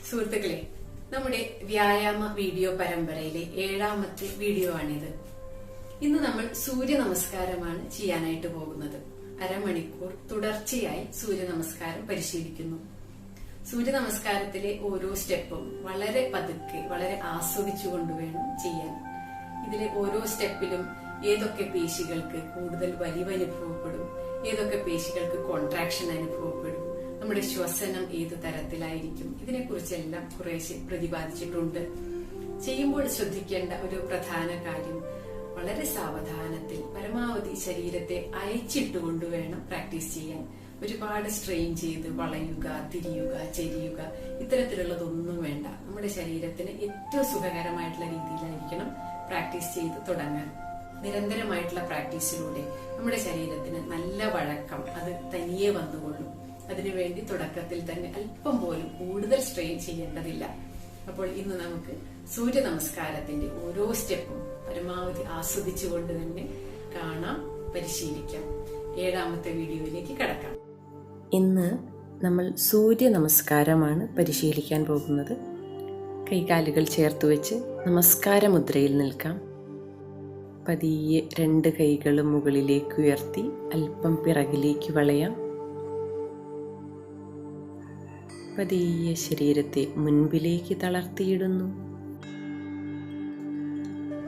സുഹൃത്തുക്കളെ, നമ്മുടെ വ്യായാമ വീഡിയോ പരമ്പരയിലെ 7ാമത്തെ വീഡിയോ ആണിത്. ഇന്ന് നമ്മൾ സൂര്യ നമസ്കാരമാണ് ചെയ്യാനായിട്ട് പോകുന്നത്. അരമണിക്കൂർ തുടർച്ചയായി സൂര്യ നമസ്കാരം പരിശീലിക്കുന്നു. സൂര്യ നമസ്കാരത്തിലെ ഓരോ സ്റ്റെപ്പും വളരെ പതുക്കെ, വളരെ ആസ്വദിച്ചുകൊണ്ട് വേണം ചെയ്യാൻ. ഇതിലെ ഓരോ സ്റ്റെപ്പിലും ഏതൊക്കെ പേശികൾക്ക് കൂടുതൽ വലിവ് അനുഭവപ്പെടും, ഏതൊക്കെ പേശികൾക്ക് കോൺട്രാക്ഷൻ അനുഭവപ്പെടും, നമ്മുടെ ശ്വസനം ഏത് തരത്തിലായിരിക്കും, ഇതിനെക്കുറിച്ചെല്ലാം കുറേശ്ശെ പ്രതിപാദിച്ചിട്ടുണ്ട്. ചെയ്യുമ്പോൾ ശ്രദ്ധിക്കേണ്ട ഒരു പ്രധാന കാര്യം, വളരെ സാവധാനത്തിൽ പരമാവധി ശരീരത്തെ അയച്ചിട്ടുകൊണ്ട് വേണം പ്രാക്ടീസ് ചെയ്യാൻ. ഒരുപാട് സ്ട്രെയിൻ ചെയ്ത് വളയുക, തിരിയുക, ചെരിയുക, ഇത്തരത്തിലുള്ളതൊന്നും വേണ്ട. നമ്മുടെ ശരീരത്തിന് ഏറ്റവും സുഖകരമായിട്ടുള്ള രീതിയിലായിരിക്കണം പ്രാക്ടീസ് ചെയ്ത് തുടങ്ങാൻ. നിരന്തരമായിട്ടുള്ള പ്രാക്ടീസിലൂടെ നമ്മുടെ ശരീരത്തിന് നല്ല വഴക്കം അത് തനിയെ വന്നുകൊള്ളും. അതിനുവേണ്ടി തുടക്കത്തിൽ തന്നെ അല്പം പോലും കൂടുതൽ സ്ട്രെയിൻ ചെയ്യേണ്ടതില്ല. അപ്പോൾ ഇന്ന് നമുക്ക് സൂര്യ നമസ്കാരത്തിന്റെ ഓരോ സ്റ്റെപ്പും പരമാവധി ആസ്വദിച്ചുകൊണ്ട് തന്നെ കാണാം, പരിശീലിക്കാം. 7ാമത്തെ വീഡിയോയിലേക്ക് കടക്കാം. ഇന്ന് നമ്മൾ സൂര്യ നമസ്കാരമാണ് പരിശീലിക്കാൻ പോകുന്നത്. കൈകാലുകൾ ചേർത്ത് വെച്ച് നമസ്കാര മുദ്രയിൽ നിൽക്കാം. പതിയെ 2 കൈകളും മുകളിലേക്ക് ഉയർത്തി അല്പം പിറകിലേക്ക് വളയാം. പതിയെ ശരീരത്തെ മുൻപിലേക്ക് തളർത്തിയിടുന്നു.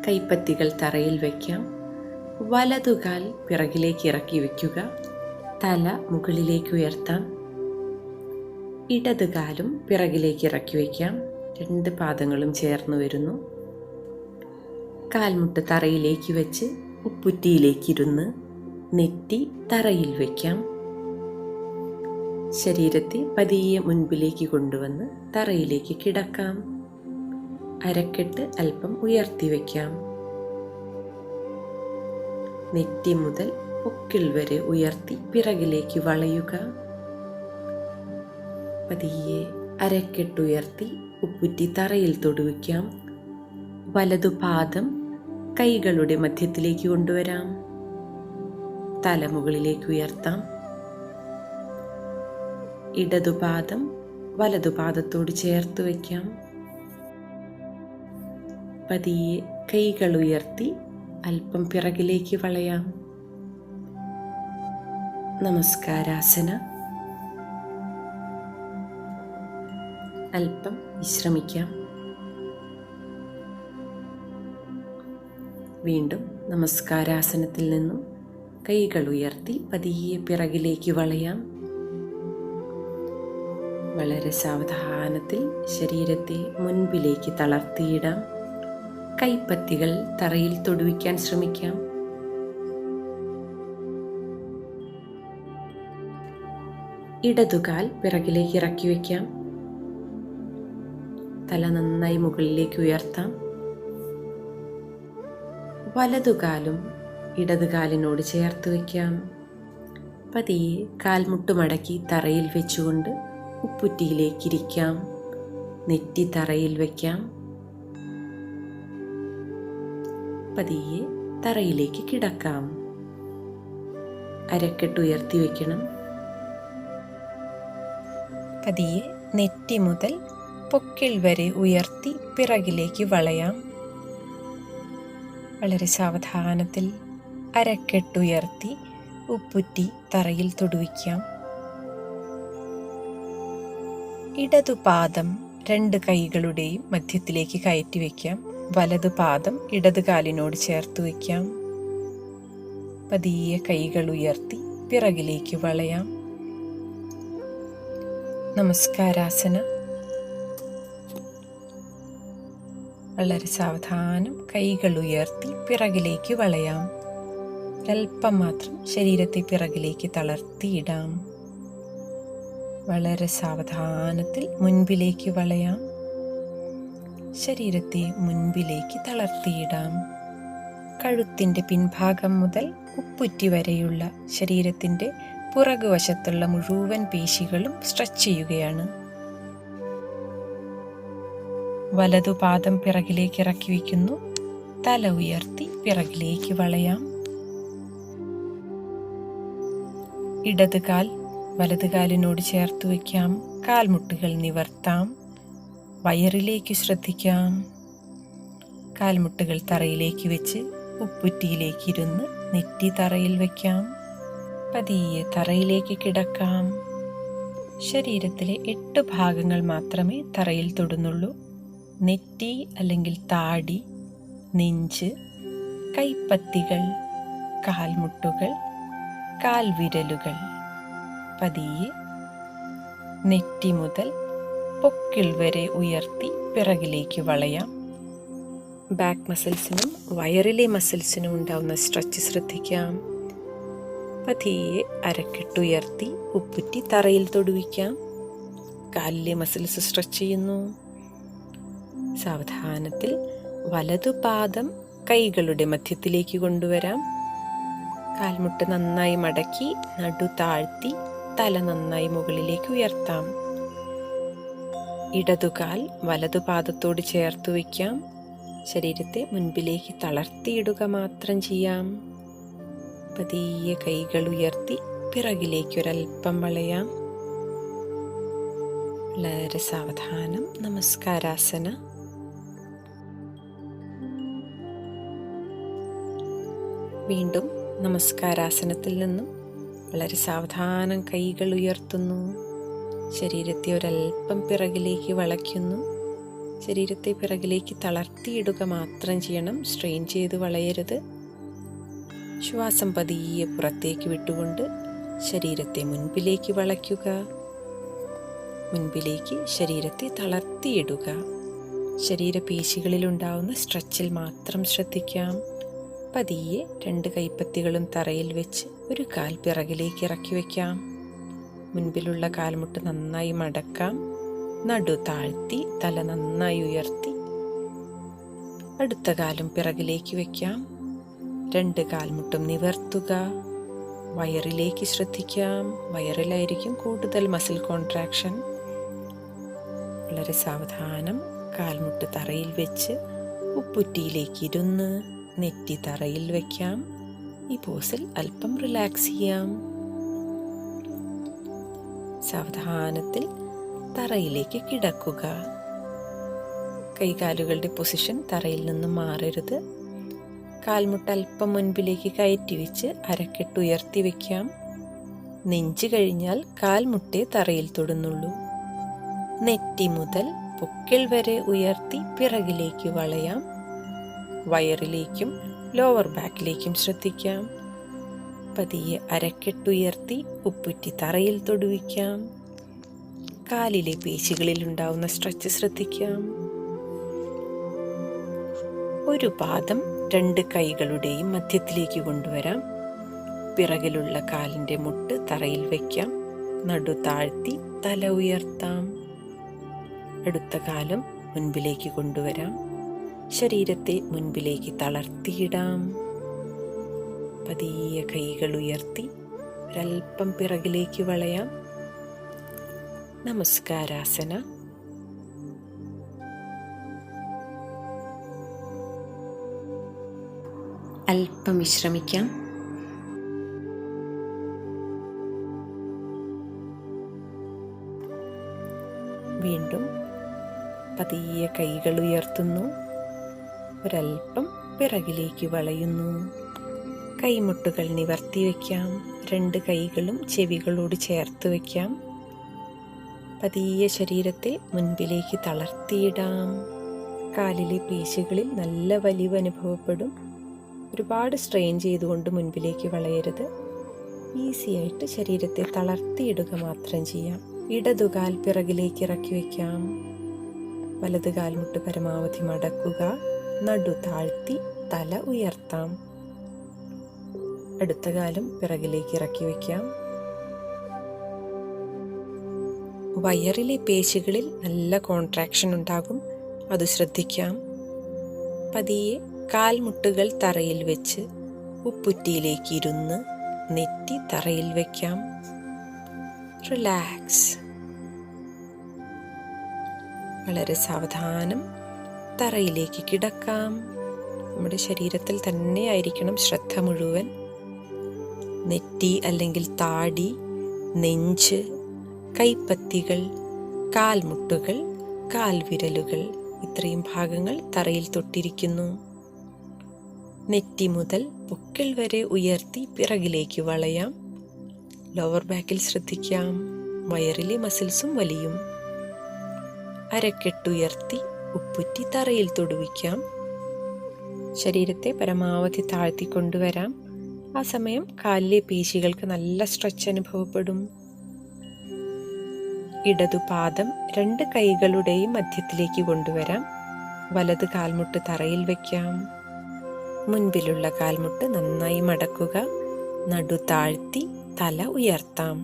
കൈപ്പത്തികൾ തറയിൽ വയ്ക്കാം. വലതുകാൽ പിറകിലേക്ക് ഇറക്കി വയ്ക്കുക. തല മുകളിലേക്ക് ഉയർത്താം. ഇടതുകാലും പിറകിലേക്ക് ഇറക്കി വയ്ക്കാം. 2 പാദങ്ങളും ചേർന്ന് വരുന്നു. കാൽമുട്ട് തറയിലേക്ക് വെച്ച് ഉപ്പുറ്റിയിലേക്കിരുന്ന് നെറ്റി തറയിൽ വയ്ക്കാം. ശരീരത്തെ പതിയെ മുൻപിലേക്ക് കൊണ്ടുവന്ന് തറയിലേക്ക് കിടക്കാം. അരക്കെട്ട് അല്പം ഉയർത്തി വയ്ക്കാം. നെറ്റി മുതൽ പൊക്കിൾ വരെ ഉയർത്തി പിറകിലേക്ക് വളയുക. പതിയെ അരക്കെട്ടുയർത്തി ഉപ്പുറ്റി തറയിൽ തൊടുവിക്കാം. വലതുപാദം കൈകളുടെ മധ്യത്തിലേക്ക് കൊണ്ടുവരാം. തല മുകളിലേക്ക് ഉയർത്താം. ഇടതുപാദം വലതുപാദത്തോട് ചേർത്ത് വയ്ക്കാം. പതിയെ കൈകൾ ഉയർത്തി അല്പം പിറകിലേക്ക് വളയാം. നമസ്കാരാസന. അല്പം വിശ്രമിക്കാം. വീണ്ടും നമസ്കാരാസനത്തിൽ നിന്നും കൈകൾ ഉയർത്തി പതിയെ പിറകിലേക്ക് വളയാം. വളരെ സാവധാനത്തിൽ ശരീരത്തെ മുൻപിലേക്ക് തളർത്തിയിടാം. കൈപ്പത്തികൾ തറയിൽ തൊടുവിക്കാൻ ശ്രമിക്കാം. ഇടതുകാൽ പിറകിലേക്ക് ഇറക്കി വയ്ക്കാം. തല നന്നായി മുകളിലേക്ക് ഉയർത്താം. വലതുകാലും ഇടതുകാലിനോട് ചേർത്ത് വയ്ക്കാം. പതിയെ കാൽമുട്ട് മടക്കി തറയിൽ വെച്ചുകൊണ്ട് ഉപ്പുറ്റിയിലേക്കിരിക്കാം. നെറ്റി തറയിൽ വയ്ക്കാം. പതിയെ തറയിലേക്ക് കിടക്കാം. അരക്കെട്ട് ഉയർത്തി വയ്ക്കണം. പതിയെ നെറ്റി മുതൽ പൊക്കിൾ വരെ ഉയർത്തി പിറകിലേക്ക് വളയാം. വളരെ സാവധാനത്തിൽ അരക്കെട്ടുയർത്തി ഉപ്പുറ്റി തറയിൽ തൊടുവിക്കാം. ഇടതുപാദം 2 കൈകളുടെയും മധ്യത്തിലേക്ക് കയറ്റി വയ്ക്കാം. വലതുപാദം ഇടതുകാലിനോട് ചേർത്ത് വയ്ക്കാം. പതിയെ കൈകൾ ഉയർത്തി പിറകിലേക്ക് വളയാം. നമസ്കാരാസന. വളരെ സാവധാനം കൈകൾ ഉയർത്തി പിറകിലേക്ക് വളയാം. അല്പം മാത്രം ശരീരത്തെ പിറകിലേക്ക് തളർത്തിയിടാം. വളരെ സാവധാനത്തിൽ മുൻപിലേക്ക് വളയാം. ശരീരത്തെ മുൻപിലേക്ക് തളർത്തിയിടാം. കഴുത്തിൻ്റെ പിൻഭാഗം മുതൽ ഉപ്പുറ്റി വരെയുള്ള ശരീരത്തിൻ്റെ പുറകുവശത്തുള്ള മുഴുവൻ പേശികളും സ്ട്രെച്ച് ചെയ്യുകയാണ്. വലതുപാദം പിറകിലേക്ക് ഇറക്കി വയ്ക്കുന്നു. തല ഉയർത്തി പിറകിലേക്ക് വളയാം. ഇടത് കാൽ വലത് കാലിനോട് ചേർത്ത് വയ്ക്കാം. കാൽമുട്ടുകൾ നിവർത്താം. വയറിലേക്ക് ശ്രദ്ധിക്കാം. കാൽമുട്ടുകൾ തറയിലേക്ക് വെച്ച് ഉപ്പുറ്റിയിലേക്ക് ഇരുന്ന് നെറ്റി തറയിൽ വയ്ക്കാം. പതിയെ തറയിലേക്ക് കിടക്കാം. ശരീരത്തിലെ 8 ഭാഗങ്ങൾ മാത്രമേ തറയിൽ തൊടുന്നുള്ളൂ. നെറ്റി അല്ലെങ്കിൽ താടി, നെഞ്ച്, കൈപ്പത്തികൾ, കാൽമുട്ടുകൾ, കാൽവിരലുകൾ. പതിയെ നെറ്റി മുതൽ പൊക്കിൾ വരെ ഉയർത്തി പിറകിലേക്ക് വളയാം. ബാക്ക് മസിൽസിനും വയറിലെ മസിൽസിനും ഉണ്ടാവുന്ന സ്ട്രെച്ച് ശ്രദ്ധിക്കാം. പതിയെ അരക്കെട്ടുയർത്തി ഉപ്പുറ്റി തറയിൽ തൊടുവിക്കാം. കാലിലെ മസിൽസ് സ്ട്രെച്ച് ചെയ്യുന്നു. സാവധാനത്തിൽ വലതുപാദം കൈകളുടെ മധ്യത്തിലേക്ക് കൊണ്ടുവരാം. കാൽമുട്ട് നന്നായി മടക്കി നടു താഴ്ത്തി തല നന്നായി മുകളിലേക്ക് ഉയർത്താം. ഇടതുകാൽ വലതുപാദത്തോട് ചേർത്ത് വയ്ക്കാം. ശരീരത്തെ മുൻപിലേക്ക് തളർത്തിയിടുക മാത്രം ചെയ്യാം. പതിയെ കൈകൾ ഉയർത്തി പിറകിലേക്കൊരൽപ്പം വളയാം. വളരെ സാവധാനം നമസ്കാരാസന. വീണ്ടും നമസ്കാരാസനത്തിൽ നിന്നും വളരെ സാവധാനം കൈകൾ ഉയർത്തുന്നു. ശരീരത്തെ ഒരൽപ്പം പിറകിലേക്ക് വളയ്ക്കുന്നു. ശരീരത്തെ പിറകിലേക്ക് തളർത്തിയിടുക മാത്രം ചെയ്യണം. സ്ട്രെയിൻ ചെയ്ത് വളയരുത്. ശ്വാസം പതിയെ പുറത്തേക്ക് വിട്ടുകൊണ്ട് ശരീരത്തെ മുൻപിലേക്ക് വളയ്ക്കുക. മുൻപിലേക്ക് ശരീരത്തെ തളർത്തിയിടുക. ശരീരപേശികളിലുണ്ടാവുന്ന സ്ട്രെച്ചിൽ മാത്രം ശ്രദ്ധിക്കാം. പതിയെ 2 കൈപ്പത്തികളും തറയിൽ വെച്ച് ഒരു കാൽ പിറകിലേക്ക് ഇറക്കി വയ്ക്കാം. മുൻപിലുള്ള കാൽമുട്ട് നന്നായി മടക്കാം. നടു താഴ്ത്തി തല നന്നായി ഉയർത്തി അടുത്ത കാലും പിറകിലേക്ക് വയ്ക്കാം. 2 കാൽമുട്ടും നിവർത്തുക. വയറിലേക്ക് ശ്രദ്ധിക്കാം. വയറിലായിരിക്കും കൂടുതൽ മസിൽ കോൺട്രാക്ഷൻ. വളരെ സാവധാനം കാൽമുട്ട് തറയിൽ വെച്ച് ഉപ്പുറ്റിയിലേക്ക് ഇരുന്ന് നെറ്റി തറയിൽ വയ്ക്കാം. ഈ പോസിൽ അല്പം റിലാക്സ് ചെയ്യാം. സാവധാനത്തിൽ തറയിലേക്ക് കിടക്കുക. കൈകാലുകളുടെ പൊസിഷൻ തറയിൽ നിന്നും മാറരുത്. കാൽമുട്ട് അല്പം മുൻപിലേക്ക് കയറ്റി വെച്ച് അരക്കെട്ട് ഉയർത്തി വയ്ക്കാം. നെഞ്ച് കഴിഞ്ഞാൽ കാൽമുട്ടേ തറയിൽ തൊടുന്നുള്ളൂ. നെറ്റി മുതൽ പൊക്കിൾ വരെ ഉയർത്തി പിറകിലേക്ക് വളയാം. വയറിലേക്കും ലോവർ ബാക്കിലേക്കും ശ്രദ്ധിക്കാം. പതിയെ അരക്കെട്ടുയർത്തി ഉപ്പുറ്റി തറയിൽ തൊടുവിക്കാം. കാലിലെ പേശികളിൽ ഉണ്ടാവുന്ന സ്ട്രെച്ച് ശ്രദ്ധിക്കാം. ഒരു പാദം 2 കൈകളുടെയും മധ്യത്തിലേക്ക് കൊണ്ടുവരാം. പിറകിലുള്ള കാലിൻ്റെ മുട്ട് തറയിൽ വയ്ക്കാം. നടു താഴ്ത്തി തല ഉയർത്താം. അടുത്ത കാലം മുൻപിലേക്ക് കൊണ്ടുവരാം. ശരീരത്തെ മുൻപിലേക്ക് തളർത്തിയിടാം. പതിയെ കൈകൾ ഉയർത്തി ഒരൽപ്പം പിറകിലേക്ക് വളയാം. നമസ്കാരാസന. അല്പം വിശ്രമിക്കാം. വീണ്ടും പതിയെ കൈകൾ ഉയർത്തുന്നു. ഒരൽപ്പം പിറകിലേക്ക് വളയുന്നു. കൈമുട്ടുകൾ നിവർത്തി വയ്ക്കാം. 2 കൈകളും ചെവികളോട് ചേർത്ത് വയ്ക്കാം. പതിയെ ശരീരത്തെ മുൻപിലേക്ക് തളർത്തിയിടാം. കാലിലെ പേശികളിൽ നല്ല വലിവ് അനുഭവപ്പെടും. ഒരുപാട് സ്ട്രെയിൻ ചെയ്തുകൊണ്ട് മുൻപിലേക്ക് വളയരുത്. ഈസിയായിട്ട് ശരീരത്തെ തളർത്തിയിടുക മാത്രം ചെയ്യാം. ഇടതുകാൽ പിറകിലേക്ക് ഇറക്കി വയ്ക്കാം. വലത് കാൽമുട്ട് പരമാവധി മടക്കുക. നടു താഴ്ത്തി തല ഉയർത്താം. അടുത്ത കാലം പിറകിലേക്ക് ഇറക്കി വയ്ക്കാം. വയറിലെ പേശികളിൽ നല്ല കോൺട്രാക്ഷൻ ഉണ്ടാകും. അത് ശ്രദ്ധിക്കാം. പതിയെ കാൽമുട്ടുകൾ തറയിൽ വെച്ച് ഉപ്പുറ്റിയിലേക്ക് ഇരുന്ന് നെറ്റി തറയിൽ വയ്ക്കാം. റിലാക്സ്. വളരെ സാവധാനം തറയിലേക്ക് കിടക്കാം. നമ്മുടെ ശരീരത്തിൽ തന്നെ ആയിരിക്കണം ശ്രദ്ധ മുഴുവൻ. നെറ്റി അല്ലെങ്കിൽ താടി, നെഞ്ച്, കൈപ്പത്തികൾ, കാൽമുട്ടുകൾ, കാൽവിരലുകൾ ഇത്രയും ഭാഗങ്ങൾ തറയിൽ തൊട്ടിരിക്കുന്നു. നെറ്റി മുതൽ പൊക്കിൾ വരെ ഉയർത്തി പിറകിലേക്ക് വളയാം. ലോവർ ബാക്കിൽ ശ്രദ്ധിക്കാം. വയറിലെ മസിൽസും വലിയും. അരക്കെട്ടുയർത്തി ഉപ്പുറ്റി തറയിൽ തൊടുവിക്കാം. ശരീരത്തെ പരമാവധി താഴ്ത്തി കൊണ്ടുവരാം. ആ സമയം കാലിലെ പേശികൾക്ക് നല്ല സ്ട്രെച്ച് അനുഭവപ്പെടും. ഇടതുപാദം 2 കൈകളുടെയും മധ്യത്തിലേക്ക് കൊണ്ടുവരാം. വലത് കാൽമുട്ട് തറയിൽ വയ്ക്കാം. മുൻപിലുള്ള കാൽമുട്ട് നന്നായി മടക്കുക. നടു താഴ്ത്തി തല ഉയർത്താം.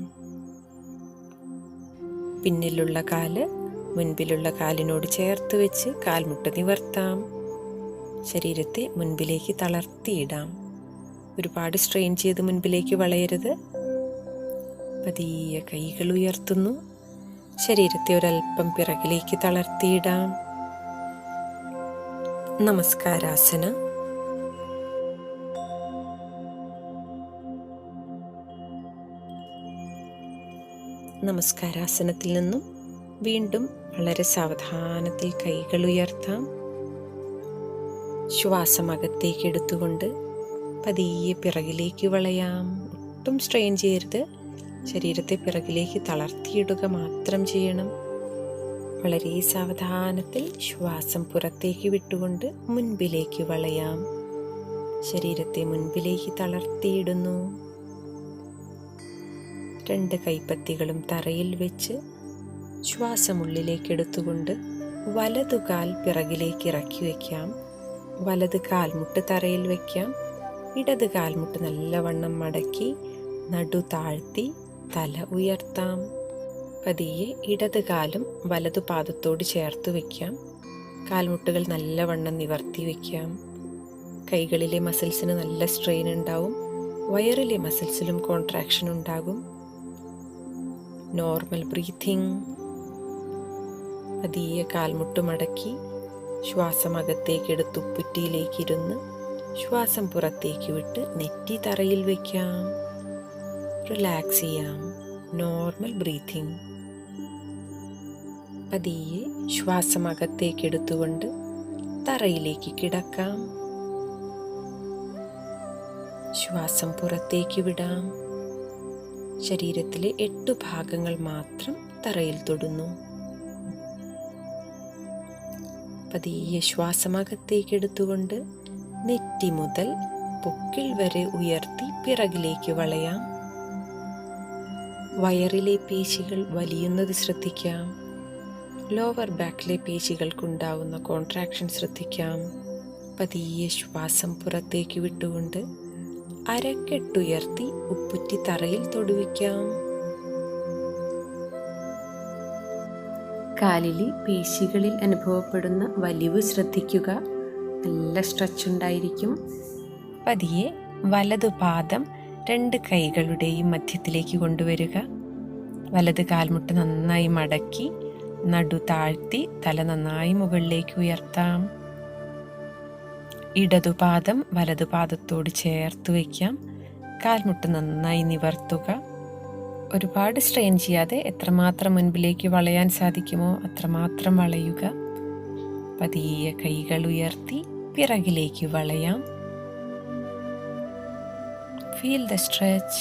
പിന്നിലുള്ള കാല് മുൻപിലുള്ള കാലിനോട് ചേർത്ത് വെച്ച് കാൽമുട്ട് നിവർത്താം. ശരീരത്തെ മുൻപിലേക്ക് തളർത്തിയിടാം. ഒരുപാട് സ്ട്രെയിൻ ചെയ്ത് മുൻപിലേക്ക് വളയരുത്. പതിയെ കൈകൾ ഉയർത്തുന്നു. ശരീരത്തെ ഒരൽപ്പം പിറകിലേക്ക് തളർത്തിയിടാം. നമസ്കാരാസന. നമസ്കാരാസനത്തിൽ നിന്നും വീണ്ടും വളരെ സാവധാനത്തിൽ കൈകൾ ഉയർത്താം. ശ്വാസം അകത്തേക്ക് എടുത്തുകൊണ്ട് പതിയെ പിറകിലേക്ക് വളയാം. ഒട്ടും സ്ട്രെയിൻ ചെയ്യരുത്. ശരീരത്തെ പിറകിലേക്ക് തളർത്തിയിടുക മാത്രം ചെയ്യണം. വളരെ സാവധാനത്തിൽ ശ്വാസം പുറത്തേക്ക് വിട്ടുകൊണ്ട് മുൻപിലേക്ക് വളയാം. ശരീരത്തെ മുൻപിലേക്ക് തളർത്തിയിടുന്നു. 2 കൈപ്പത്തികളും തറയിൽ വെച്ച് ശ്വാസം ഉള്ളിലേക്ക് എടുത്തുകൊണ്ട് വലതുകാൽ പിറകിലേക്ക് ഇറക്കി വയ്ക്കാം. വലത് കാൽമുട്ട് തറയിൽ വയ്ക്കാം. ഇടത് കാൽമുട്ട് നല്ലവണ്ണം മടക്കി നടു താഴ്ത്തി തല ഉയർത്താം. പതിയെ ഇടത് കാലും വലതു പാദത്തോട് ചേർത്ത് വയ്ക്കാം. കാൽമുട്ടുകൾ നല്ലവണ്ണം നിവർത്തി വയ്ക്കാം. കൈകളിലെ മസിൽസിന് നല്ല സ്ട്രെയിൻ ഉണ്ടാവും. വയറിലെ മസിൽസിലും കോൺട്രാക്ഷൻ ഉണ്ടാകും. Normal breathing. പതിയെ കാൽമുട്ട് മടക്കി ശ്വാസം അകത്തേക്ക് എടുത്ത് ഉപ്പുറ്റിയിലേക്ക് ഇരുന്ന് ശ്വാസം പുറത്തേക്ക് വിട്ട് നെറ്റി തറയിൽ വയ്ക്കാം. റിലാക്സ് ചെയ്യാം. Normal breathing. പതിയെ ശ്വാസം അകത്തേക്ക് എടുത്തുകൊണ്ട് തറയിലേക്ക് കിടക്കാം. ശ്വാസം പുറത്തേക്ക് വിടാം. ശരീരത്തിലെ 8 ഭാഗങ്ങൾ മാത്രം തറയിൽ തൊടുന്നു. പതിയെ ശ്വാസം അകത്തേക്ക് എടുത്തുകൊണ്ട് നെറ്റി മുതൽ പൊക്കിൾ വരെ ഉയർത്തി പിറകിലേക്ക് വളയാം. വയറിലെ പേശികൾ വലിയുന്നത് ശ്രദ്ധിക്കാം. ലോവർ ബാക്കിലെ പേശികൾക്കുണ്ടാവുന്ന കോൺട്രാക്ഷൻ ശ്രദ്ധിക്കാം. പതിയെ ശ്വാസം പുറത്തേക്ക് വിട്ടുകൊണ്ട് അരക്കെട്ടുയർത്തി ഉപ്പുറ്റി തറയിൽ തൊടുവിക്കാം. കാലിലെ പേശികളിൽ അനുഭവപ്പെടുന്ന വലിവ് ശ്രദ്ധിക്കുക. നല്ല സ്ട്രെച്ച് ഉണ്ടായിരിക്കും. പതിയെ വലതു പാദം 2 കൈകളുടെയും മധ്യത്തിലേക്ക് കൊണ്ടുവരിക. വലത് കാൽമുട്ട് നന്നായി മടക്കി നടു താഴ്ത്തി തല നന്നായി മുകളിലേക്ക് ഉയർത്താം. ഇടതുപാദം വലതുപാദത്തോട് ചേർത്ത് വയ്ക്കാം. കാൽമുട്ട് നന്നായി നിവർത്തുക. ഒരുപാട് സ്ട്രെയിൻ ചെയ്യാതെ എത്രമാത്രം മുൻപിലേക്ക് വളയാൻ സാധിക്കുമോ അത്രമാത്രം വളയുക. പതിയെ കൈകൾ ഉയർത്തി പിറകിലേക്ക് വളയാം. Feel the stretch.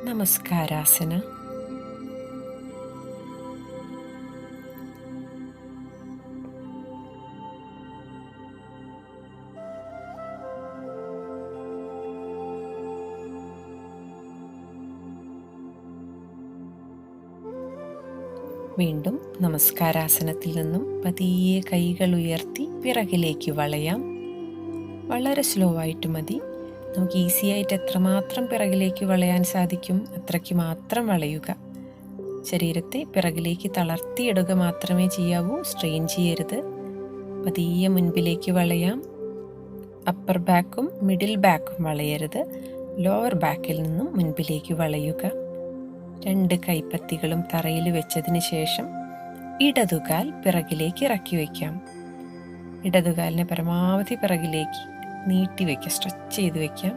നമസ്കാരാസന. വീണ്ടും നമസ്കാരാസനത്തിൽ നിന്നും പതിയെ കൈകൾ ഉയർത്തി പിറകിലേക്ക് വളയാം. വളരെ സ്ലോ ആയിട്ട് മതി. നമുക്ക് ഈസി ആയിട്ട് എത്രമാത്രം പിറകിലേക്ക് വളയാൻ സാധിക്കും അത്രയ്ക്ക് മാത്രം വളയുക. ശരീരത്തെ പിറകിലേക്ക് തളർത്തിയിടുക മാത്രമേ ചെയ്യാവൂ. സ്ട്രെയിൻ ചെയ്യരുത്. പതിയെ മുൻപിലേക്ക് വളയാം. അപ്പർ ബാക്കും മിഡിൽ ബാക്കും വളയരുത്. ലോവർ ബാക്കിൽ നിന്നും മുൻപിലേക്ക് വളയുക. 2 കൈപ്പത്തികളും തറയിൽ വെച്ചതിന് ശേഷം ഇടതുകാൽ പിറകിലേക്ക് ഇറക്കി വയ്ക്കാം. ഇടതുകാലിനെ പരമാവധി പിറകിലേക്ക് നീട്ടി വയ്ക്കാം, സ്ട്രെച്ച് ചെയ്ത് വയ്ക്കാം.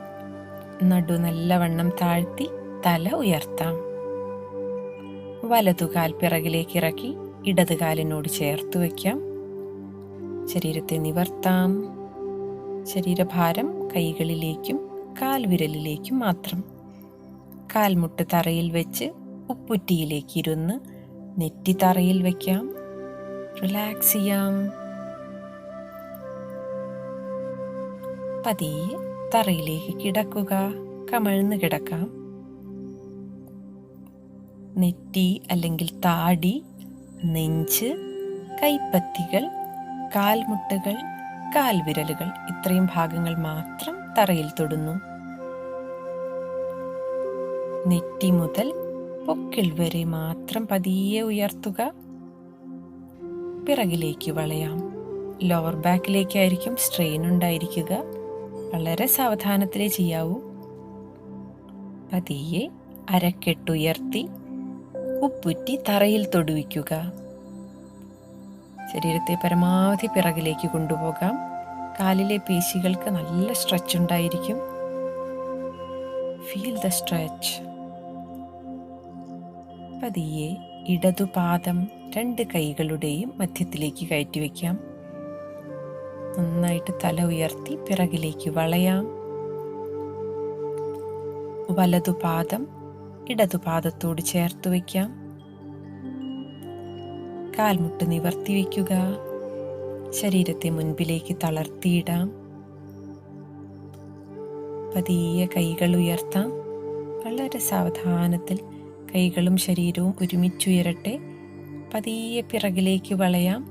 നടു നല്ലവണ്ണം താഴ്ത്തി തല ഉയർത്താം. വലതുകാൽ പിറകിലേക്ക് ഇറക്കി ഇടതുകാലിനോട് ചേർത്ത് വയ്ക്കാം. ശരീരത്തെ നിവർത്താം. ശരീരഭാരം കൈകളിലേക്കും കാൽവിരലിലേക്കും മാത്രം. കാൽമുട്ട് തറയിൽ വെച്ച് ഉപ്പുറ്റിയിലേക്ക് ഇരുന്ന് നെറ്റി തറയിൽ വയ്ക്കാം. റിലാക്സ് ചെയ്യാം. പതിയെ തറയിലേക്ക് കിടക്കുക. കമഴ്ന്ന് കിടക്കാം. നെറ്റി അല്ലെങ്കിൽ താടി, നെഞ്ച്, കൈപ്പത്തികൾ, കാൽമുട്ടുകൾ, കാൽവിരലുകൾ ഇത്രയും ഭാഗങ്ങൾ മാത്രം തറയിൽ തൊടുന്നു. നെറ്റി മുതൽ പൊക്കിൾ വരെ മാത്രം പതിയെ ഉയർത്തുക. പിറകിലേക്ക് വളയാം. ലോവർ ബാക്കിലേക്കായിരിക്കും സ്ട്രെയിൻ ഉണ്ടായിരിക്കുക. വളരെ സാവധാനത്തിലേ ചെയ്യാവൂ. പതിയെ അരക്കെട്ടുയർത്തി ഉപ്പുറ്റി തറയിൽ തൊടുവിക്കുക. ശരീരത്തെ പരമാവധി പിറകിലേക്ക് കൊണ്ടുപോകാം. കാലിലെ പേശികൾക്ക് നല്ല സ്ട്രെച്ച് ഉണ്ടായിരിക്കും. Feel the stretch. പതിയെ ഇടതുപാദം 2 കൈകളുടെയും മധ്യത്തിലേക്ക് കയറ്റിവെക്കാം. നന്നായിട്ട് തല ഉയർത്തി പിറകിലേക്ക് വളയാം. വലതുപാദം ഇടതുപാദത്തോട് ചേർത്ത് വയ്ക്കാം. കാൽമുട്ട് നിവർത്തി വയ്ക്കുക. ശരീരത്തെ മുൻപിലേക്ക് തളർത്തിയിടാം. പതിയെ കൈകൾ ഉയർത്താം. വളരെ സാവധാനത്തിൽ കൈകളും ശരീരവും ഒരുമിച്ചുയരട്ടെ. പതിയെ പിറകിലേക്ക് വളയാം.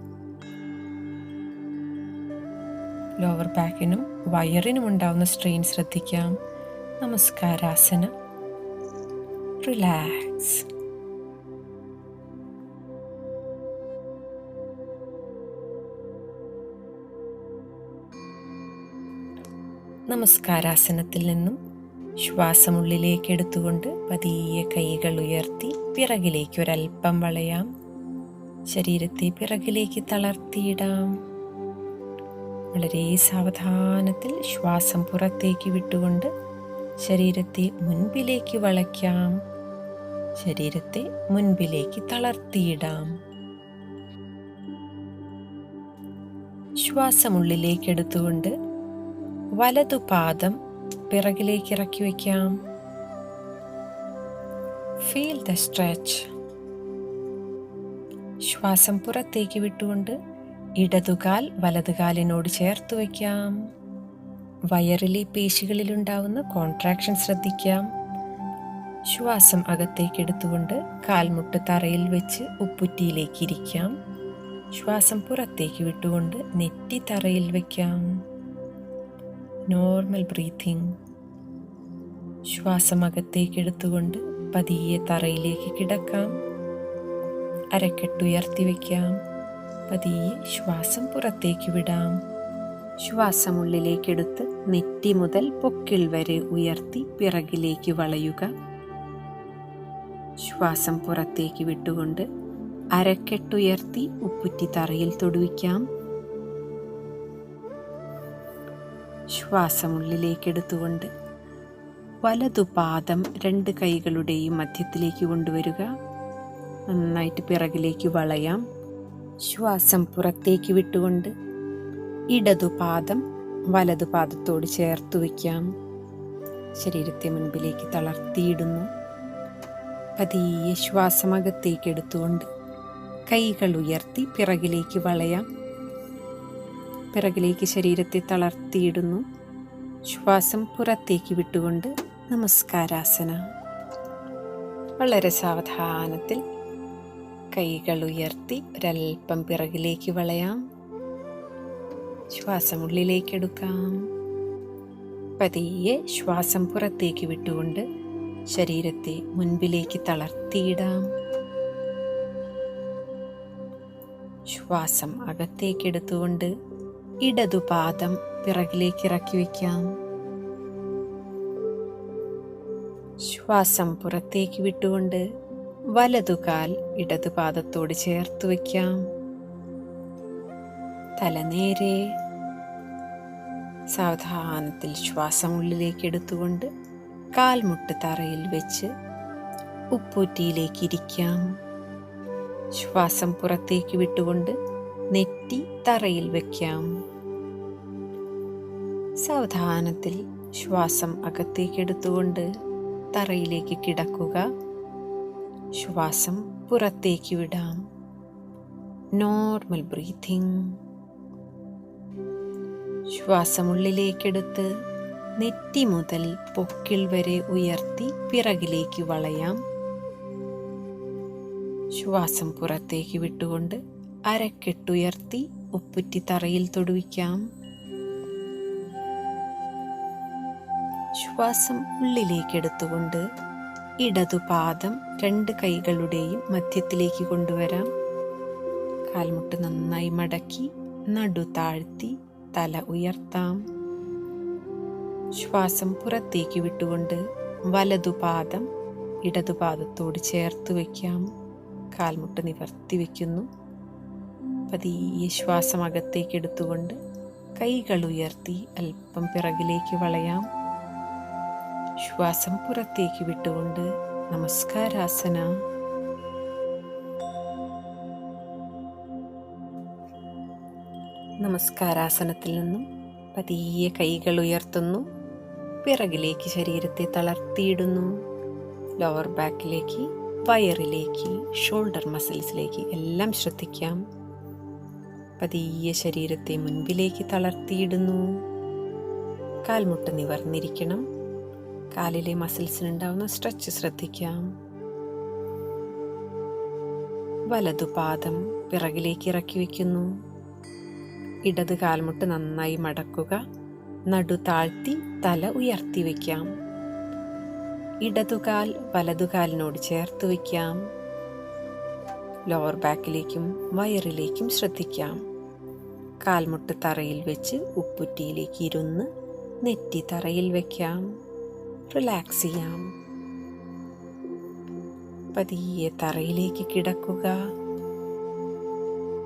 ലോവർ ബാക്കിനും വയറിനും ഉണ്ടാവുന്ന സ്ട്രെയിൻ ശ്രദ്ധിക്കാം. നമസ്കാരാസന. റിലാക്സ്. നമസ്കാരാസനത്തിൽ നിന്നും ശ്വാസം ഉള്ളിലേക്ക് എടുത്തുകൊണ്ട് പതിയെ കൈകൾ ഉയർത്തി പിറകിലേക്ക് ഒരൽപ്പം വളയാം. ശരീരത്തെ പിറകിലേക്ക് തളർത്തിയിടാം. വളരെ സാവധാനത്തിൽ ശ്വാസം പുറത്തേക്ക് വിട്ടുകൊണ്ട് ശരീരത്തെ മുൻപിലേക്ക് വളയ്ക്കാം. ശരീരത്തെ മുൻപിലേക്ക് തളർത്തിയിടാം. ശ്വാസം ഉള്ളിലേക്ക് എടുത്തുകൊണ്ട് വലതുപാദം പിറകിലേക്ക് ഇറക്കി വയ്ക്കാം. Feel the stretch. ശ്വാസം പുറത്തേക്ക് വിട്ടുകൊണ്ട് ഇടതുകാൽ വലതുകാലിനോട് ചേർത്ത് വയ്ക്കാം. വയറിലെ പേശികളിലുണ്ടാവുന്ന കോൺട്രാക്ഷൻ ശ്രദ്ധിക്കാം. ശ്വാസം അകത്തേക്ക് എടുത്തുകൊണ്ട് കാൽമുട്ട് തറയിൽ വെച്ച് ഉപ്പുറ്റിയിലേക്ക് ഇരിക്കാം. ശ്വാസം പുറത്തേക്ക് വിട്ടുകൊണ്ട് നെറ്റി തറയിൽ വയ്ക്കാം. Normal breathing. ശ്വാസം അകത്തേക്ക് എടുത്തുകൊണ്ട് പതിയെ തറയിലേക്ക് കിടക്കാം. അരക്കെട്ടുയർത്തി വയ്ക്കാം. പതിയെ ശ്വാസം പുറത്തേക്ക് വിടാം. ശ്വാസം ഉള്ളിലേക്കെടുത്ത് നെറ്റി മുതൽ പൊക്കിൾ വരെ ഉയർത്തി പിറകിലേക്ക് വളയുക. ശ്വാസം പുറത്തേക്ക് വിട്ടുകൊണ്ട് അരക്കെട്ടുയർത്തി ഉപ്പുറ്റി തറയിൽ തൊടുവിക്കാം. ശ്വാസം ഉള്ളിലേക്കെടുത്തുകൊണ്ട് വലതുപാദം 2 കൈകളുടെയും മധ്യത്തിലേക്ക് കൊണ്ടുവരിക. നന്നായിട്ട് പിറകിലേക്ക് വളയാം. ശ്വാസം പുറത്തേക്ക് വിട്ടുകൊണ്ട് ഇടതുപാദം വലതുപാദത്തോട് ചേർത്ത് വയ്ക്കാം. ശരീരത്തെ മുൻപിലേക്ക് തളർത്തിയിടുന്നു. പതിയെ ശ്വാസം അകത്തേക്ക് എടുത്തുകൊണ്ട് കൈകൾ ഉയർത്തി പിറകിലേക്ക് വളയാം. പിറകിലേക്ക് ശരീരത്തെ തളർത്തിയിടുന്നു. ശ്വാസം പുറത്തേക്ക് വിട്ടുകൊണ്ട് നമസ്കാരാസന. വളരെ സാവധാനത്തിൽ കൈകൾ ഉയർത്തി ഒരൽപ്പം പിറകിലേക്ക് വളയാം. ശ്വാസം ഉള്ളിലേക്ക് എടുക്കാം. പതിയെ ശ്വാസം പുറത്തേക്ക് വിട്ടുകൊണ്ട് ശരീരത്തെ മുൻപിലേക്ക് തളർത്തിയിടാം. ശ്വാസം അകത്തേക്കെടുത്തുകൊണ്ട് ഇടതുപാദം പിറകിലേക്ക് ഇറക്കി വയ്ക്കാം. ശ്വാസം പുറത്തേക്ക് വിട്ടുകൊണ്ട് വലതുകാൽ ഇടതുപാദത്തോട് ചേർത്ത് വയ്ക്കാം. തല നേരെ. സാവധാനത്തിൽ ശ്വാസം ഉള്ളിലേക്ക് എടുത്തുകൊണ്ട് കാൽമുട്ട് തറയിൽ വെച്ച് ഉപ്പൂറ്റിയിലേക്ക് ഇരിക്കാം. ശ്വാസം പുറത്തേക്ക് വിട്ടുകൊണ്ട് നെറ്റി തറയിൽ വയ്ക്കാം. സാവധാനത്തിൽ ശ്വാസം അകത്തേക്ക് എടുത്തുകൊണ്ട് തറയിലേക്ക് കിടക്കുക. ശ്വാസം പുറത്തേക്ക് വിടാം. Normal breathing. ശ്വാസം ഉള്ളിലേക്കെടുത്ത് നെറ്റി മുതൽ പൊക്കിൾ വരെ ഉയർത്തി പിറകിലേക്ക് വളയാം. ശ്വാസം പുറത്തേക്ക് വിട്ടുകൊണ്ട് അരക്കെട്ടുയർത്തി ഉപ്പുറ്റി തറയിൽ തൊടുവിക്കാം. ശ്വാസം ഉള്ളിലേക്കെടുത്തുകൊണ്ട് ഇടതുപാദം 2 കൈകളുടെയും മധ്യത്തിലേക്ക് കൊണ്ടുവരാം. കാൽമുട്ട് നന്നായി മടക്കി നടു താഴ്ത്തി തല ഉയർത്താം. ശ്വാസം പുറത്തേക്ക് വിട്ടുകൊണ്ട് വലതുപാദം ഇടതുപാദത്തോട് ചേർത്ത് വയ്ക്കാം. കാൽമുട്ട് നിവർത്തി വയ്ക്കുന്നു. പതിയെ ശ്വാസം അകത്തേക്ക് എടുത്തുകൊണ്ട് കൈകൾ ഉയർത്തി അല്പം പിറകിലേക്ക് വളയാം. ശ്വാസം പുറത്തേക്ക് വിട്ടുകൊണ്ട് നമസ്കാരാസന. നമസ്കാരാസനത്തിൽ നിന്നും പതിയെ കൈകൾ ഉയർത്തുന്നു. പിറകിലേക്ക് ശരീരത്തെ തളർത്തിയിടുന്നു. ലോവർ ബാക്കിലേക്ക്, വയറിലേക്ക്, ഷോൾഡർ മസിൽസിലേക്ക് എല്ലാം ശ്രദ്ധിക്കാം. പതിയെ ശരീരത്തെ മുൻപിലേക്ക് തളർത്തിയിടുന്നു. കാൽമുട്ട് നിവർന്നിരിക്കണം. കാലിലെ മസിൽസിനുണ്ടാവുന്ന സ്ട്രെച്ച് ശ്രദ്ധിക്കാം. വലതുപാദം പിറകിലേക്ക് ഇറക്കി വയ്ക്കുന്നു. ഇടത് കാൽമുട്ട് നന്നായി മടക്കുക. നടു താഴ്ത്തി തല ഉയർത്തി വയ്ക്കാം. ഇടതുകാൽ വലതുകാലിനോട് ചേർത്ത് വയ്ക്കാം. ലോവർ ബാക്കിലേക്കും വയറിലേക്കും ശ്രദ്ധിക്കാം. കാൽമുട്ട് തറയിൽ വെച്ച് ഉപ്പുറ്റിയിലേക്ക് ഇരുന്ന് നെറ്റി തറയിൽ വയ്ക്കാം. റിലാക്സ് ചെയ്യാം. പതിയെ തറയിലേക്ക് കിടക്കുക.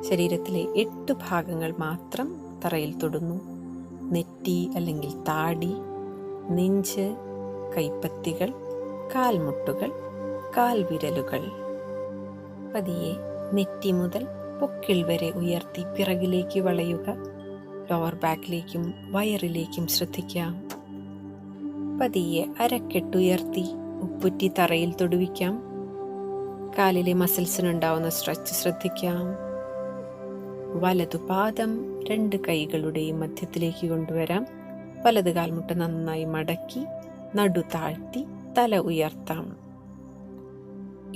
ശരീരത്തിലെ 8 ഭാഗങ്ങൾ മാത്രം തറയിൽ തൊടുന്നു. നെറ്റി അല്ലെങ്കിൽ താടി, നെഞ്ച്, കൈപ്പത്തികൾ, കാൽമുട്ടുകൾ, കാൽവിരലുകൾ. പതിയെ നെറ്റി മുതൽ പൊക്കിൾ വരെ ഉയർത്തി പിറകിലേക്ക് വളയുക. ലോവർ ബാക്കിലേക്കും വയറിലേക്കും ശ്രദ്ധിക്കാം. പതിയെ അരക്കെട്ടുയർത്തി ഉപ്പുറ്റി തറയിൽ തൊടുവിക്കാം. കാലിലെ മസിൽസിനുണ്ടാവുന്ന സ്ട്രെച്ച് ശ്രദ്ധിക്കാം. വലതുപാദം 2 കൈകളുടെയും മധ്യത്തിലേക്ക് കൊണ്ടുവരാം. വലത് കാൽമുട്ട് നന്നായി മടക്കി നടു താഴ്ത്തി തല ഉയർത്താം.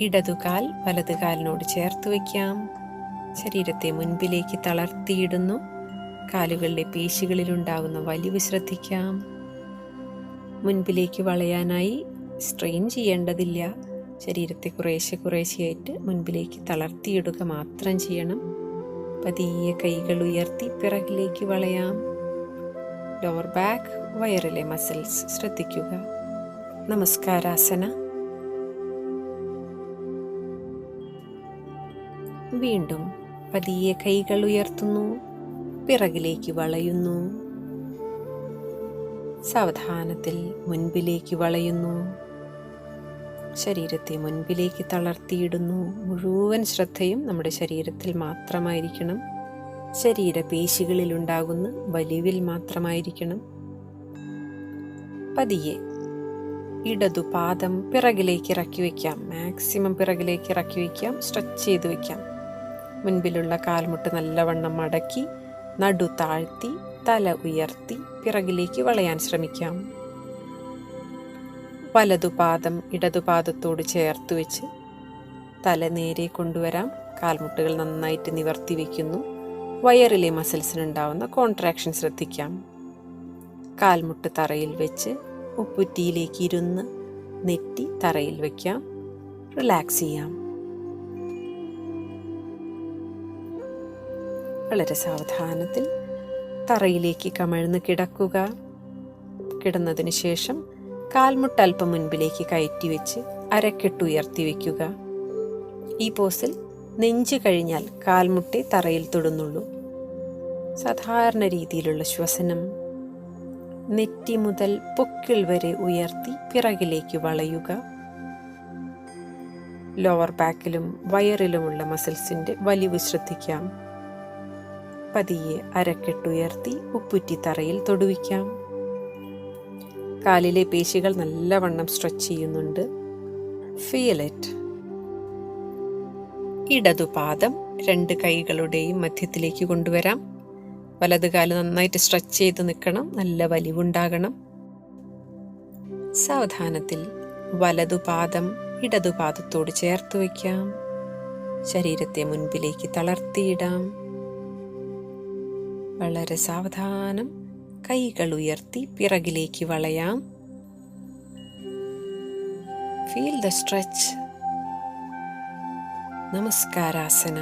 ഇടതുകാൽ വലതുകാലിനോട് ചേർത്ത് വയ്ക്കാം. ശരീരത്തെ മുൻപിലേക്ക് തളർത്തിയിടുന്നു. കാലുകളിലെ പേശികളിലുണ്ടാകുന്ന വലിവ് ശ്രദ്ധിക്കാം. മുൻപിലേക്ക് വളയാനായി സ്ട്രെയിൻ ചെയ്യേണ്ടതില്ല. ശരീരത്തെ കുറേശ്ശെയായിട്ട് മുൻപിലേക്ക് തളർത്തിയിടുക മാത്രം ചെയ്യണം. പതിയെ കൈകൾ ഉയർത്തി പിറകിലേക്ക് വളയാം. ലോവർ ബാക്ക്, വയറിലെ മസിൽസ് ശ്രദ്ധിക്കുക. നമസ്കാരാസന. വീണ്ടും പതിയെ കൈകൾ ഉയർത്തുന്നു. പിറകിലേക്ക് വളയുന്നു. സാവധാനത്തിൽ മുൻപിലേക്ക് വളയുന്നു. ശരീരത്തെ മുൻപിലേക്ക് തളർത്തിയിടുന്നു. മുഴുവൻ ശ്രദ്ധയും നമ്മുടെ ശരീരത്തിൽ മാത്രമായിരിക്കണം. ശരീരപേശികളിലുണ്ടാകുന്ന വലിവിൽ മാത്രമായിരിക്കണം. പതിയെ ഇടതുപാദം പിറകിലേക്ക് ഇറക്കി വയ്ക്കാം. മാക്സിമം പിറകിലേക്ക് ഇറക്കി വയ്ക്കാം. സ്ട്രെച്ച് ചെയ്ത് വയ്ക്കാം. മുൻപിലുള്ള കാൽമുട്ട് നല്ലവണ്ണം മടക്കി നടു താഴ്ത്തി തല ഉയർത്തി പിറകിലേക്ക് വളയാൻ ശ്രമിക്കാം. വലതുപാദം ഇടതുപാദത്തോട് ചേർത്ത് വെച്ച് തല നേരെ കൊണ്ടുവരാം. കാൽമുട്ടുകൾ നന്നായിട്ട് നിവർത്തി വയ്ക്കുന്നു. വയറിലെ മസിൽസിനുണ്ടാവുന്ന കോൺട്രാക്ഷൻ ശ്രദ്ധിക്കാം. കാൽമുട്ട് തറയിൽ വെച്ച് ഉപ്പുറ്റിയിലേക്ക് ഇരുന്ന് നെറ്റി തറയിൽ വയ്ക്കാം. റിലാക്സ് ചെയ്യാം. വളരെ സാവധാനത്തിൽ തറയിലേക്ക് കമഴ്ന്ന് കിടക്കുക. കിടന്നതിന് ശേഷം കാൽമുട്ട് അല്പം മുൻപിലേക്ക് കയറ്റി വെച്ച് അരക്കെട്ടുയർത്തി വയ്ക്കുക. ഈ പോസിൽ നെഞ്ച് കഴിഞ്ഞാൽ കാൽമുട്ടേ തറയിൽ തൊടുന്നുള്ളൂ. സാധാരണ രീതിയിലുള്ള ശ്വസനം. നെറ്റി മുതൽ പൊക്കിൾ വരെ ഉയർത്തി പിറകിലേക്ക് വളയുക. ലോവർ ബാക്കിലും വയറിലുമുള്ള മസിൽസിന്റെ വലിവ് ശ്രദ്ധിക്കാം. പതിയെ അരക്കെട്ടുയർത്തി ഉപ്പുറ്റി തറയിൽ തൊടുവിക്കാം. കാലിലെ പേശികൾ നല്ലവണ്ണം സ്ട്രെച്ച് ചെയ്യുന്നുണ്ട്. Feel it. ഇടതുപാദം 2 കൈകളുടെയും മധ്യത്തിലേക്ക് കൊണ്ടുവരാം. വലതുകാല് നന്നായിട്ട് സ്ട്രെച്ച് ചെയ്ത് നിൽക്കണം. നല്ല വലിവുണ്ടാകണം. സാവധാനത്തിൽ വലതുപാദം ഇടതുപാദത്തോട് ചേർത്ത് വയ്ക്കാം. ശരീരത്തെ മുൻപിലേക്ക് തളർത്തിയിടാം. വളരെ സാവധാനം കൈകൾ ഉയർത്തി പിറകിലേക്ക് വളയാം. Feel the stretch. നമസ്കാരാസന.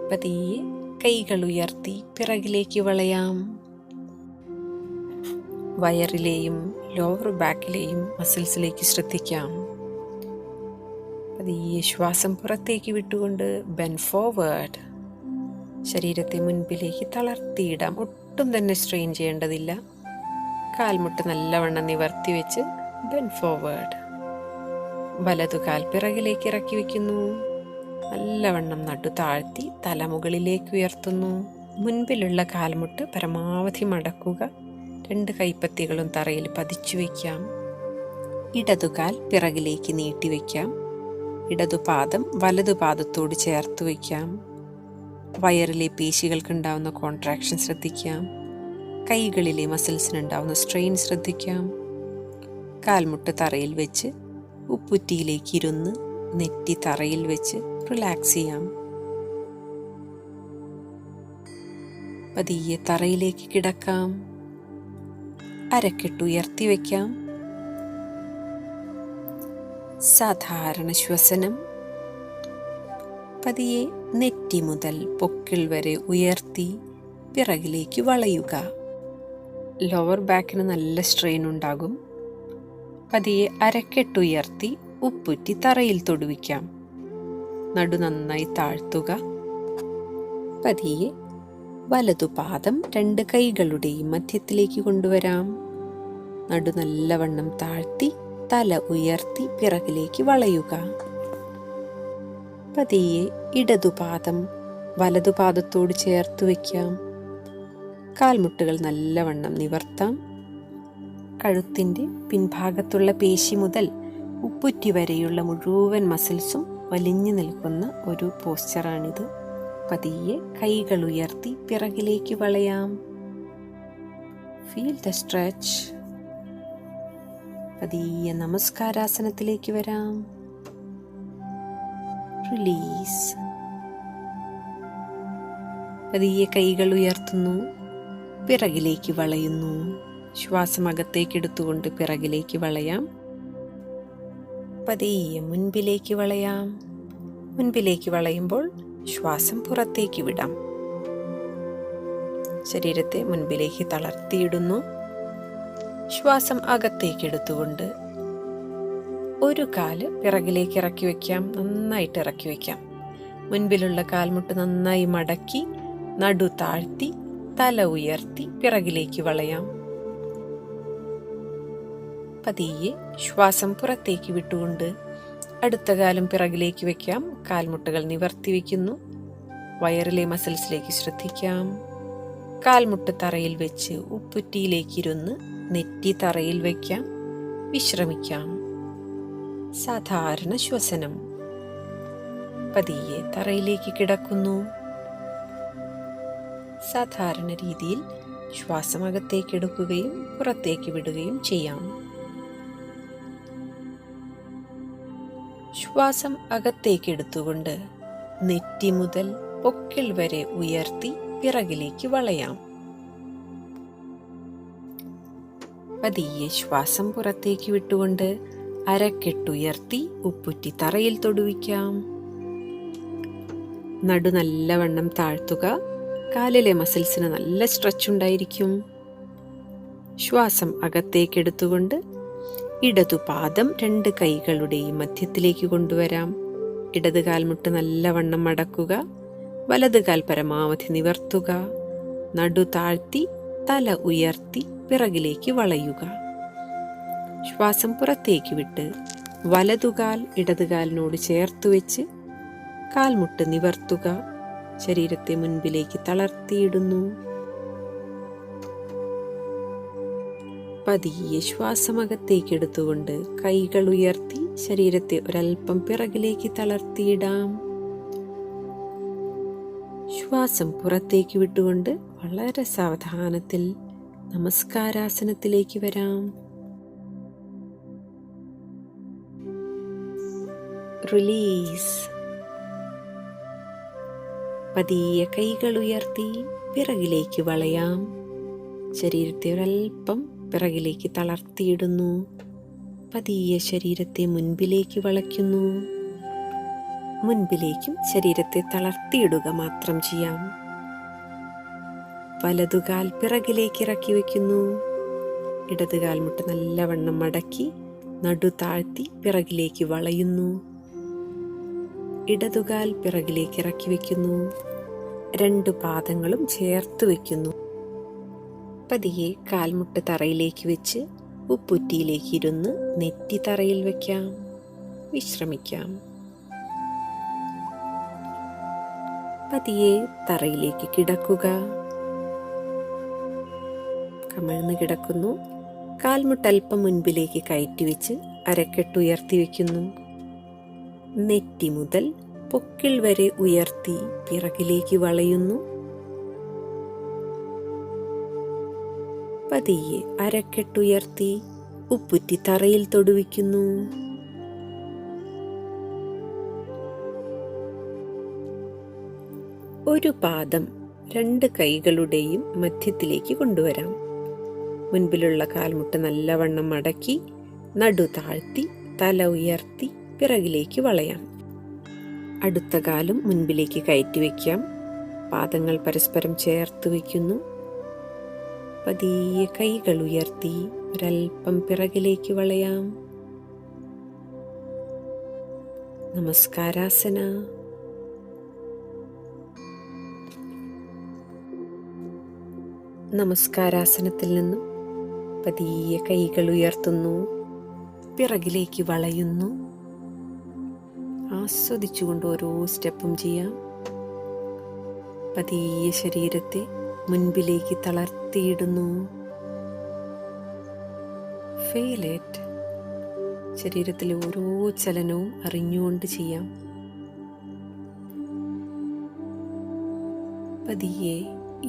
പതിയെ കൈകൾ ഉയർത്തി പിറകിലേക്ക് വളയാം. വയറിലെയും ലോവർ ബാക്കിലെയും മസിൽസിലേക്ക് ശ്രദ്ധിക്കാം. പതിയെ ശ്വാസം പുറത്തേക്ക് വിട്ടുകൊണ്ട് ബെൻഡ് ഫോർവേഡ്. ശരീരത്തെ മുൻപിലേക്ക് തളർത്തിയിടാം. ഒട്ടും തന്നെ സ്ട്രെയിൻ ചെയ്യേണ്ടതില്ല. കാൽമുട്ട് നല്ലവണ്ണം നിവർത്തി വെച്ച് ബെൻഡ് ഫോർവേഡ്. വലതുകാൽ പിറകിലേക്ക് ഇറക്കി വയ്ക്കുന്നു. നല്ലവണ്ണം നടു താഴ്ത്തി തല മുകളിലേക്ക് ഉയർത്തുന്നു. മുൻപിലുള്ള കാൽമുട്ട് പരമാവധി മടക്കുക. 2 കൈപ്പത്തികളും തറയിൽ പതിച്ചു വയ്ക്കാം. ഇടതുകാൽ പിറകിലേക്ക് നീട്ടി വയ്ക്കാം. ഇടതുപാദം വലതുപാദത്തോട് ചേർത്ത് വയ്ക്കാം. വയറിലെ പേശികൾക്കുണ്ടാവുന്ന കോൺട്രാക്ഷൻ ശ്രദ്ധിക്കാം. കൈകളിലെ മസിൽസിനുണ്ടാവുന്ന സ്ട്രെയിൻ ശ്രദ്ധിക്കാം. കാൽമുട്ട് തറയിൽ വെച്ച് ഉപ്പുറ്റിയിലേക്ക് ഇരുന്ന് നെറ്റി തറയിൽ വെച്ച് റിലാക്സ് ചെയ്യാം. പതിയെ തറയിലേക്ക് കിടക്കാം. അരക്കെട്ട് ഉയർത്തി വയ്ക്കാം. സാധാരണ ശ്വസനം. പതിയെ നെറ്റി മുതൽ പൊക്കിൾ വരെ ഉയർത്തി പിറകിലേക്ക് വളയുക. ലോവർ ബാക്കിന് നല്ല സ്ട്രെയിൻ ഉണ്ടാകും. പതിയെ അരക്കെട്ടുയർത്തി ഉപ്പുറ്റി തറയിൽ തൊടുവിക്കാം. നടു നന്നായി താഴ്ത്തുക. പതിയെ വലതുപാദം 2 കൈകളുടെയും മധ്യത്തിലേക്ക് കൊണ്ടുവരാം. നടു നല്ലവണ്ണം താഴ്ത്തി തല ഉയർത്തി പിറകിലേക്ക് വളയുക. പതിയെ ഇടതുപാദം വലതുപാദത്തോട് ചേർത്ത് വയ്ക്കാം. കാൽമുട്ടുകൾ നല്ലവണ്ണം നിവർത്താം. കഴുത്തിൻ്റെ പിൻഭാഗത്തുള്ള പേശി മുതൽ ഉപ്പുറ്റി വരെയുള്ള മുഴുവൻ മസിൽസും വലിഞ്ഞു നിൽക്കുന്ന ഒരു പോസ്ചറാണിത്. പതിയെ കൈകൾ ഉയർത്തി പിറകിലേക്ക് വളയാം. Feel the stretch. പതിയെ നമസ്കാരാസനത്തിലേക്ക് വരാം. റിലീസ്. പതിയെ കൈകൾ ഉയർത്തുന്നു. പിറകിലേക്ക് വളയുന്നു. ശ്വാസം അകത്തേക്ക് എടുത്തുകൊണ്ട് പിറകിലേക്ക് വളയാം. പതിയെ മുൻപിലേക്ക് വളയാം. മുൻപിലേക്ക് വളയുമ്പോൾ ശ്വാസം പുറത്തേക്ക് വിടാം. ശരീരത്തെ മുൻപിലേക്ക് തളർത്തിയിടുന്നു. ശ്വാസം അകത്തേക്ക് എടുത്തുകൊണ്ട് ഒരു കാല് പിറകിലേക്ക് ഇറക്കി വയ്ക്കാം. നന്നായിട്ട് ഇറക്കി വയ്ക്കാം. മുൻപിലുള്ള കാൽമുട്ട് നന്നായി മടക്കി നടു താഴ്ത്തി തല ഉയർത്തി പിറകിലേക്ക് വളയാം. പതിയെ ശ്വാസം പുറത്തേക്ക് വിട്ടുകൊണ്ട് അടുത്ത കാലം പിറകിലേക്ക് വയ്ക്കാം. കാൽമുട്ടുകൾ നിവർത്തി വയ്ക്കുന്നു. വയറിലെ മസിൽസിലേക്ക് ശ്രദ്ധിക്കാം. കാൽമുട്ട് തറയിൽ വെച്ച് ഉപ്പുറ്റിയിലേക്കിരുന്ന് നെറ്റി തറയിൽ വയ്ക്കാം. വിശ്രമിക്കാം. സാധാരണ ശ്വസനം. പതിയെ തറയിലേക്ക് കിടക്കുന്നു. സാധാരണ രീതിയിൽ ശ്വാസം അകത്തേക്ക് എടുക്കുകയും പുറത്തേക്ക് വിടുകയും ചെയ്യാം. ശ്വാസം അകത്തേക്ക് എടുത്തുകൊണ്ട് നെറ്റി മുതൽ പൊക്കിൾ വരെ ഉയർത്തി പിറകിലേക്ക് വളയാം. പതിയെ ശ്വാസം പുറത്തേക്ക് വിട്ടുകൊണ്ട് അരക്കെട്ടുയർത്തി ഉപ്പുറ്റി തറയിൽ തൊടുവിക്കാം. നടു നല്ലവണ്ണം താഴ്ത്തുക. കാലിലെ മസിൽസിന് നല്ല സ്ട്രെച്ച് ഉണ്ടായിരിക്കും. ശ്വാസം അകത്തേക്ക് എടുത്തുകൊണ്ട് ഇടതുപാദം 2 കൈകളുടെയും മധ്യത്തിലേക്ക് കൊണ്ടുവരാം. ഇടത് കാൽമുട്ട് നല്ലവണ്ണം മടക്കുക. വലത് കാൽ പരമാവധി നിവർത്തുക. നടു താഴ്ത്തി തല ഉയർത്തി പിറകിലേക്ക് വളയുക. ശ്വാസം പുറത്തേക്ക് വിട്ട് വലതുകാൽ ഇടതുകാലിനോട് ചേർത്ത് വെച്ച് കാൽമുട്ട് നിവർത്തുക. ശരീരത്തെ മുൻപിലേക്ക് തളർത്തിയിടുന്നു. പതിയെ ശ്വാസമകത്തേക്ക് എടുത്തുകൊണ്ട് കൈകൾ ഉയർത്തി ശരീരത്തെ ഒരൽപ്പം പിറകിലേക്ക് തളർത്തിയിടാം. ശ്വാസം പുറത്തേക്ക് വിട്ടുകൊണ്ട് വളരെ സാവധാനത്തിൽ നമസ്കാരാസനത്തിലേക്ക് വരാം. റിലീസ്. പതിയെ കൈകൾ ഉയർത്തി പിറകിലേക്ക് വളയാം. ശരീരത്തെ ഒരൽപ്പം പിറകിലേക്ക് തളർത്തിയിടുന്നു. പതിയെ ശരീരത്തെ മുൻപിലേക്ക് വളയ്ക്കുന്നു. മുൻപിലേക്കും ശരീരത്തെ തളർത്തിയിടുക മാത്രം ചെയ്യാം. വലതുകാൽ പിറകിലേക്ക് ഇറക്കി വയ്ക്കുന്നു. ഇടതുകാൽ മുട്ട് നല്ലവണ്ണം മടക്കി നടു താഴ്ത്തി പിറകിലേക്ക് വളയുന്നു. ഇടതുകാൽ പിറകിലേക്ക് ഇറക്കി വയ്ക്കുന്നു. 2 പാദങ്ങളും ചേർത്ത് വയ്ക്കുന്നു. പതിയെ കാൽമുട്ട് തറയിലേക്ക് വെച്ച് ഉപ്പുറ്റിയിലേക്ക് ഇരുന്ന് നെറ്റി തറയിൽ വയ്ക്കാം. വിശ്രമിക്കാം. പതിയെ തറയിലേക്ക് കിടക്കുക. കമിഴ്ന്ന് കിടക്കുന്നു. കാൽമുട്ട് അല്പം മുൻപിലേക്ക് കയറ്റി വെച്ച് അരക്കെട്ട് ഉയർത്തി വയ്ക്കുന്നു. നെറ്റി മുതൽ പൊക്കിൾ വരെ ഉയർത്തി പിറകിലേക്ക് വളയുന്നു. പതിയെ അരക്കെട്ടുയർത്തി ഉപ്പുറ്റി തറയിൽ തൊടുവിക്കുന്നു. ഒരു പാദം 2 കൈകളുടെയും മധ്യത്തിലേക്ക് കൊണ്ടുവരാം. മുൻപിലുള്ള കാൽമുട്ട് നല്ലവണ്ണം മടക്കി നടു താഴ്ത്തി തല ഉയർത്തി പിറകിലേക്ക് വളയാം. അടുത്ത കാലും മുൻപിലേക്ക് കയറ്റി വയ്ക്കാം. പാദങ്ങൾ പരസ്പരം ചേർത്ത് വയ്ക്കുന്നു. പതിയെ കൈകൾ ഉയർത്തി ഒരൽപ്പം പിറകിലേക്ക് വളയാം. നമസ്കാരാസന. നമസ്കാരാസനത്തിൽ നിന്നും പതിയെ കൈകൾ ഉയർത്തുന്നു. പിറകിലേക്ക് വളയുന്നു. ആസ്വദിച്ചുകൊണ്ട് ഓരോ സ്റ്റെപ്പും ചെയ്യാം. പതിയെ ശരീരത്തെ മുൻപിലേക്ക് തളർത്തിയിടുന്നു. Feel it. ശരീരത്തിലെ ഓരോ ചലനവും അറിഞ്ഞുകൊണ്ട് ചെയ്യാം. പതിയെ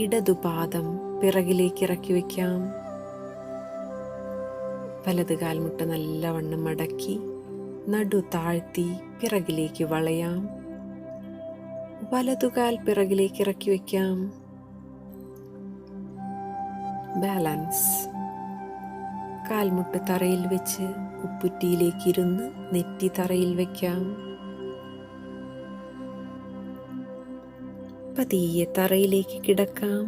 ഇടതുപാദം പിറകിലേക്ക് ഇറക്കി വയ്ക്കാം. വലത് കാൽമുട്ട് നല്ലവണ്ണം മടക്കി നടു താഴ്ത്തി പിറകിലേക്ക് വളയാം. വലതുകാൽ പിറകിലേക്ക് ഇറക്കി വയ്ക്കാം. ബാലൻസ്. കാൽമുട്ട് തറയിൽ വെച്ച് ഉപ്പുറ്റിയിലേക്ക് ഇരുന്ന് നെറ്റി തറയിൽ വയ്ക്കാം. പതിയെ തറയിലേക്ക് കിടക്കാം.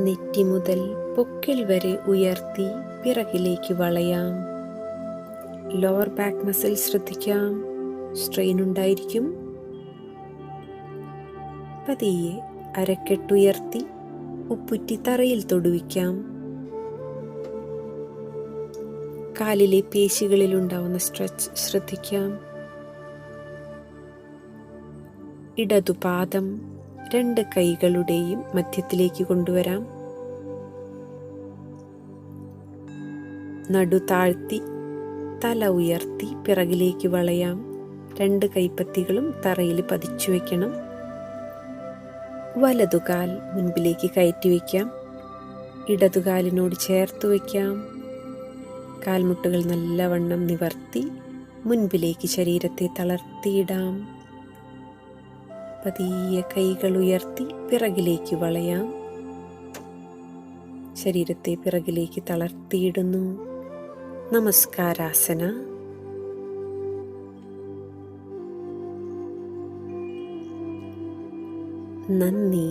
നെറ്റി മുതൽ പൊക്കിൾ വരെ ഉയർത്തി പിറകിലേക്ക് വളയാം. ലോവർ ബാക്ക് മസിൽ ശ്രദ്ധിക്കാം. സ്ട്രെയിൻ ഉണ്ടായിരിക്കും. പതിയെ അരക്കെട്ടുയർത്തി ഉപ്പുറ്റി തറയിൽ തൊടുവിക്കാം. കാലിലെ പേശികളിൽ ഉണ്ടാവുന്ന സ്ട്രെച്ച് ശ്രദ്ധിക്കാം. ഇടതുപാദം 2 കൈകളുടെയും മധ്യത്തിലേക്ക് കൊണ്ടുവരാം. നടു താഴ്ത്തി തല ഉയർത്തി പിറകിലേക്ക് വളയാം. 2 കൈപ്പത്തികളും തറയിൽ പതിച്ചു വയ്ക്കണം. വലതുകാൽ മുൻപിലേക്ക് കയറ്റി വയ്ക്കാം. ഇടതുകാലിനോട് ചേർത്ത് വയ്ക്കാം. കാൽമുട്ടുകൾ നല്ലവണ്ണം നിവർത്തി മുൻപിലേക്ക് ശരീരത്തെ തളർത്തിയിടാം. പതിയെ കൈകൾ ഉയർത്തി പിറകിലേക്ക് വളയാം. ശരീരത്തെ പിറകിലേക്ക് തളർത്തിയിടുന്നു. നമസ്കാരാസന. നന്ദി.